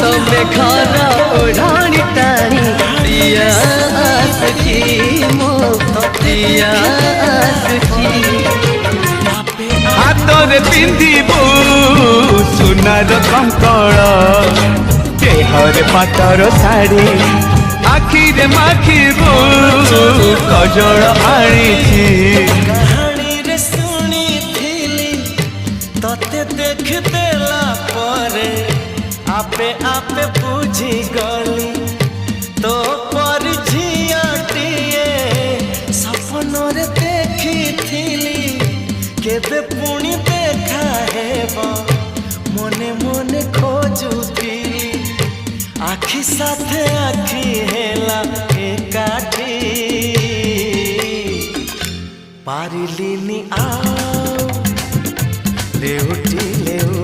तमे घर ओढ़ाणी टाणी प्रिया आसुची मो प्रिया आसुची हाथरे पिंधिबू सुनार कंकड़ देहरे पातर साड़ी आखिरे माखिबू कजल आनीची कहानी रे सुनी थिली तते देख देला परे आपे आपे बुझी गली तो पर झियाटिए सपनरे देखी थिली केबे पुणी देखा हेबो मने मने खोजुथिली आखि साथे आखि हेला एकाठी पारिलिनी आओ देउटी